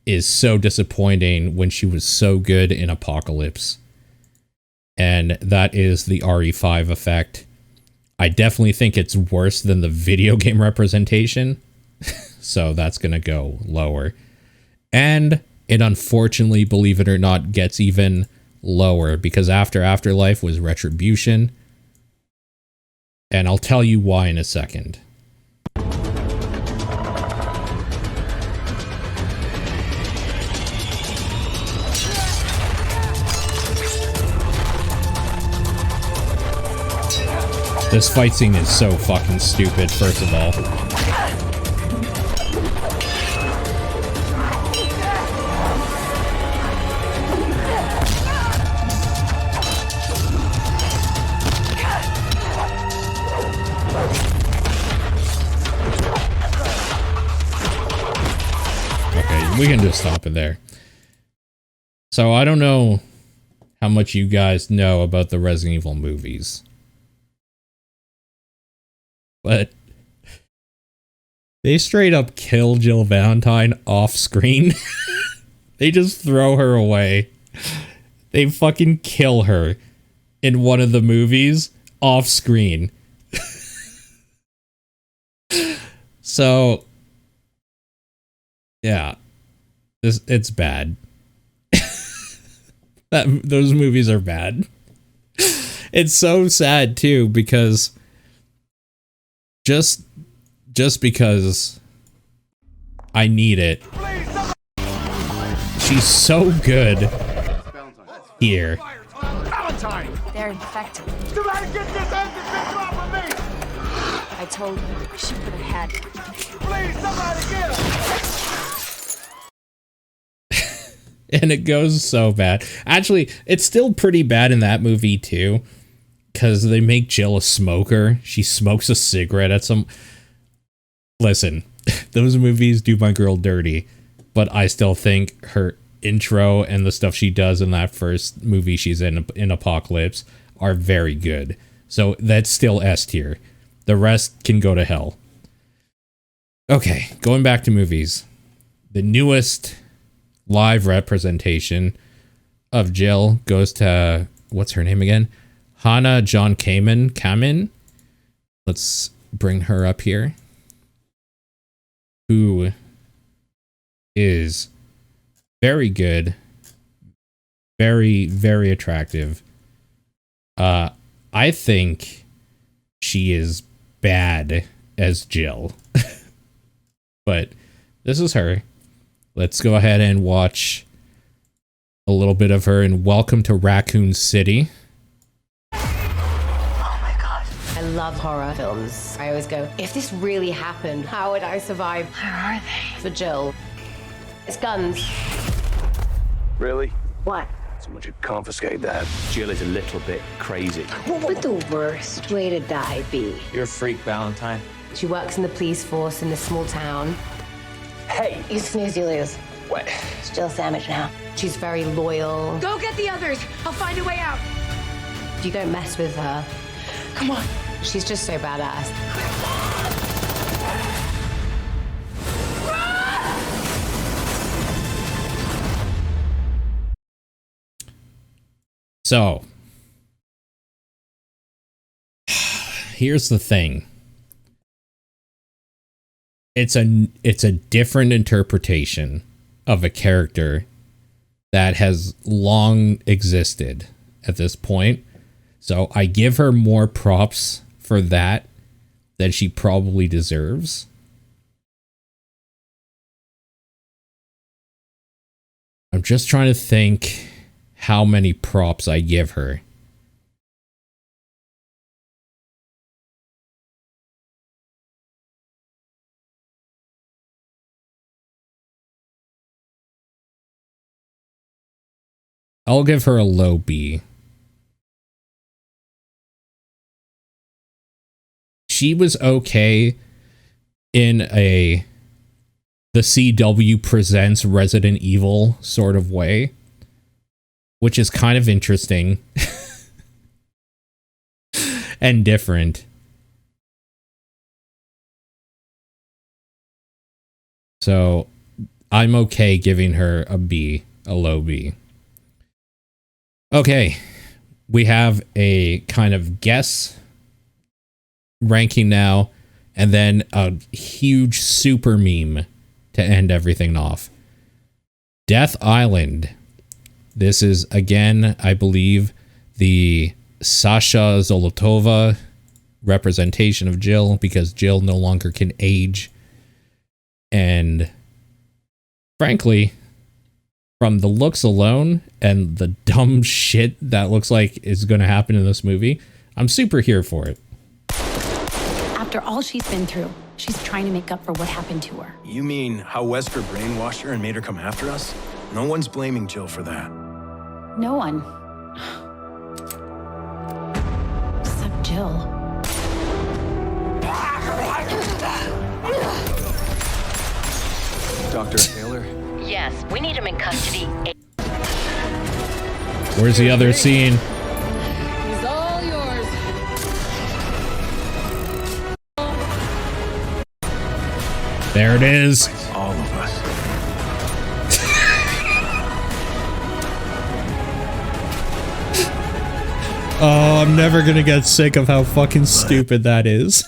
is so disappointing when she was so good in Apocalypse. And that is the RE5 effect. I definitely think it's worse than the video game representation. So that's going to go lower. And it unfortunately, believe it or not, gets even lower because after Afterlife was Retribution. And I'll tell you why in a second. This fight scene is so fucking stupid, first of all. Okay, we can just stop it there. So I don't know how much you guys know about the Resident Evil movies. But they straight up kill Jill Valentine off screen. They just throw her away. They fucking kill her in one of the movies off screen. So, yeah, it's bad. Those movies are bad. It's so sad too because just because I need it. She's so good here. Valentine! They're infected. Somebody get this empty bitch off of me! I told you, she could have had it. Please, somebody get her! And it goes so bad. Actually, it's still pretty bad in that movie too. because they make Jill a smoker. She smokes a cigarette at some... Listen, those movies do my girl dirty, but I still think her intro and the stuff she does in that first movie she's in Apocalypse are very good. So that's still S tier. The rest can go to hell. Okay, going back to movies. The newest live representation of Jill goes to, what's her name again? Hannah John Kamen. Let's bring her up here. Who is very good. Very, very attractive. I think she is bad as Jill. But this is her. Let's go ahead and watch a little bit of her in Welcome to Raccoon City. I love horror films. I always go, if this really happened, how would I survive? Where are they? For Jill. It's guns. Really? What? Someone should confiscate that. Jill is a little bit crazy. What would the worst way to die be? You're a freak, Valentine. She works in the police force in this small town. Hey! You snooze, you lose. What? It's Jill sandwich now. She's very loyal. Go get the others. I'll find a way out. You don't mess with her. Come on. She's just so badass. So, here's the thing. It's a different interpretation of a character that has long existed at this point. So I give her more props for that than she probably deserves. I'm just trying to think how many props I give her. I'll give her a low B. She was okay in the CW presents Resident Evil sort of way, which is kind of interesting and different. So I'm okay giving her a B, a low B. Okay, we have a kind of guess ranking now, and then a huge super meme to end everything off. Death Island. This is, again, I believe, the Sasha Zolotova representation of Jill, because Jill no longer can age. And frankly, from the looks alone and the dumb shit that looks like is going to happen in this movie, I'm super here for it. After all she's been through, she's trying to make up for what happened to her. You mean how Wesker brainwashed her and made her come after us? No one's blaming Jill for that. No one. Except Jill. Dr. Taylor? Yes, we need him in custody. Where's the other scene? He's all yours. There it is. All of us. Oh, I'm never gonna get sick of how fucking stupid that is.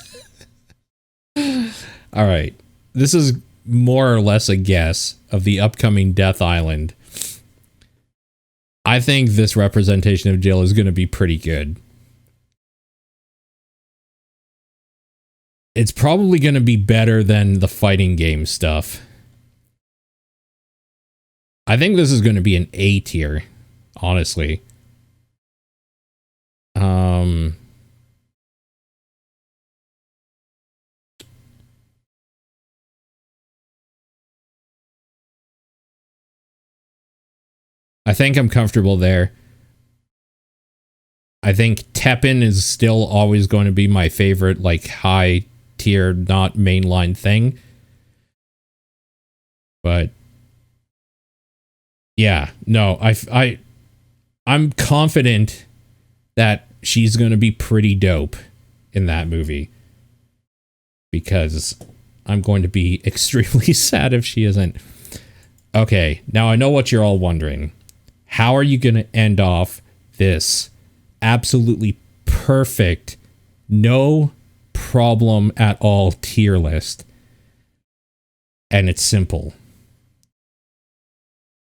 All right. This is more or less a guess of the upcoming Death Island. I think this representation of Jill is going to be pretty good. It's probably going to be better than the fighting game stuff. I think this is going to be an A tier, honestly. I think I'm comfortable there. I think Teppen is still always going to be my favorite, like, high tier, not mainline thing. But yeah, no, I'm confident that she's going to be pretty dope in that movie, because I'm going to be extremely sad if she isn't. Okay, now I know what you're all wondering. How are you going to end off this absolutely perfect, no problem at all tier list? And it's simple.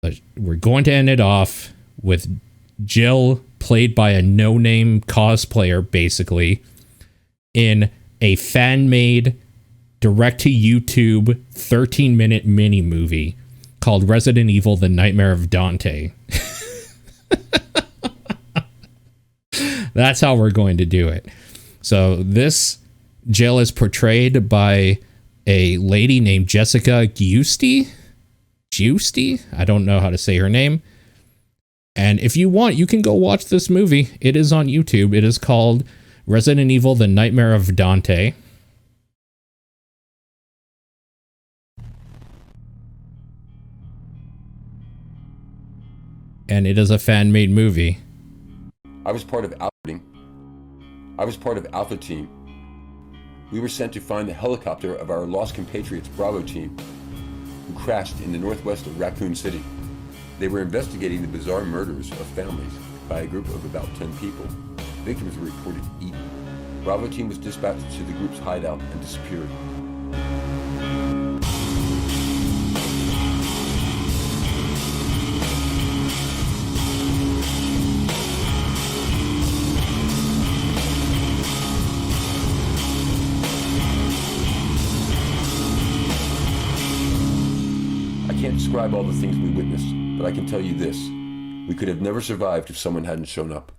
But we're going to end it off with Jill, played by a no-name cosplayer, basically, in a fan-made, direct-to-YouTube 13-minute mini-movie called Resident Evil: The Nightmare of Dante. That's how we're going to do it. So this Jill is portrayed by a lady named Jessica Giusti? I don't know how to say her name. And if you want, you can go watch this movie. It is on YouTube. It is called Resident Evil: The Nightmare of Dante. And it is a fan-made movie. I was part of Alpha Team. We were sent to find the helicopter of our lost compatriots Bravo Team, who crashed in the northwest of Raccoon City. They were investigating the bizarre murders of families by a group of about 10 people. Victims were reported eaten. Bravo Team was dispatched to the group's hideout and disappeared. I can't describe all the things we witnessed, but I can tell you this. We could have never survived if someone hadn't shown up.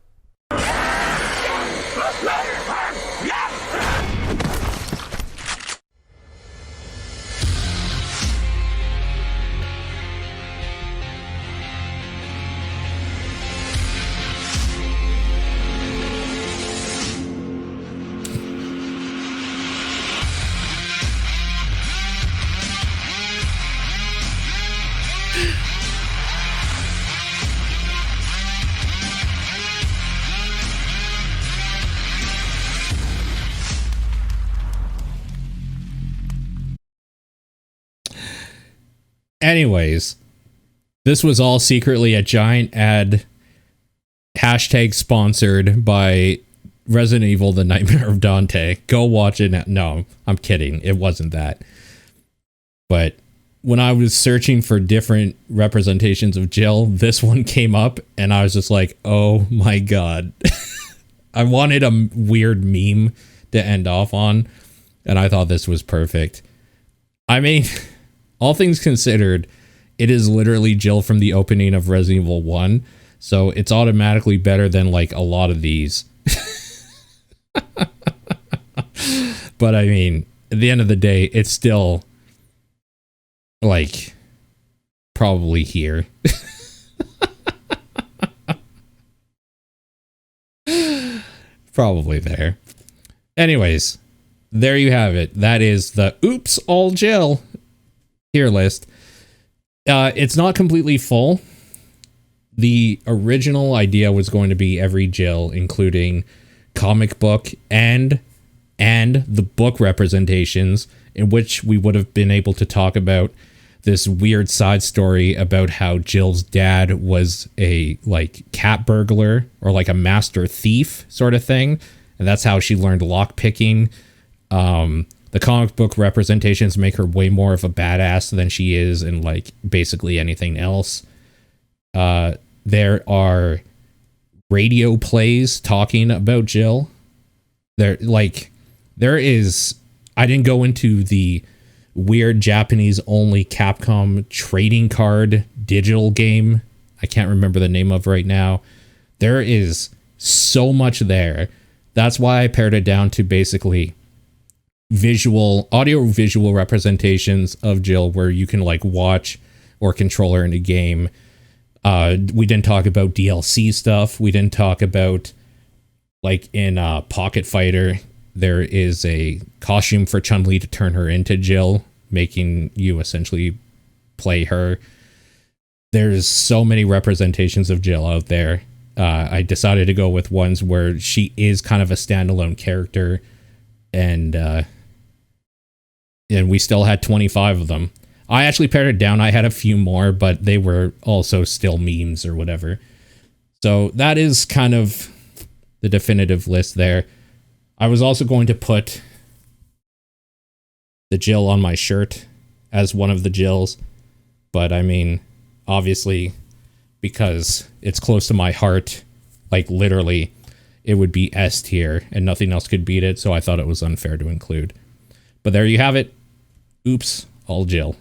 Anyways, this was all secretly a giant ad, hashtag sponsored by Resident Evil: The Nightmare of Dante. Go watch it now. No, I'm kidding. It wasn't that. But when I was searching for different representations of Jill, this one came up and I was just like, oh my god. I wanted a weird meme to end off on, and I thought this was perfect. I mean, all things considered, it is literally Jill from the opening of Resident Evil 1, so it's automatically better than, like, a lot of these. But, I mean, at the end of the day, it's still, like, probably here. Probably there. Anyways, there you have it. That is the Oops All Jill tier list. It's not completely full. The original idea was going to be every Jill, including comic book and the book representations, in which we would have been able to talk about this weird side story about how Jill's dad was a, like, cat burglar or like a master thief sort of thing, and that's how she learned lockpicking. The comic book representations make her way more of a badass than she is in, like, basically anything else. There are radio plays talking about Jill. I didn't go into the weird Japanese only Capcom trading card digital game I can't remember the name of right now. There is so much there. That's why I pared it down to basically audio visual representations of Jill, where you can, like, watch or control her in a game. We didn't talk about DLC stuff. We didn't talk about Like in Pocket Fighter, there is a costume for Chun-Li to turn her into Jill, making you essentially play her. There's so many representations of Jill out there. I decided to go with ones where she is kind of a standalone character, and we still had 25 of them. I actually pared it down. I had a few more, but they were also still memes or whatever. So that is kind of the definitive list there. I was also going to put the Jill on my shirt as one of the Jills, but I mean, obviously, because it's close to my heart, like literally, it would be S tier and nothing else could beat it, so I thought it was unfair to include. But there you have it. Oops, all Jill.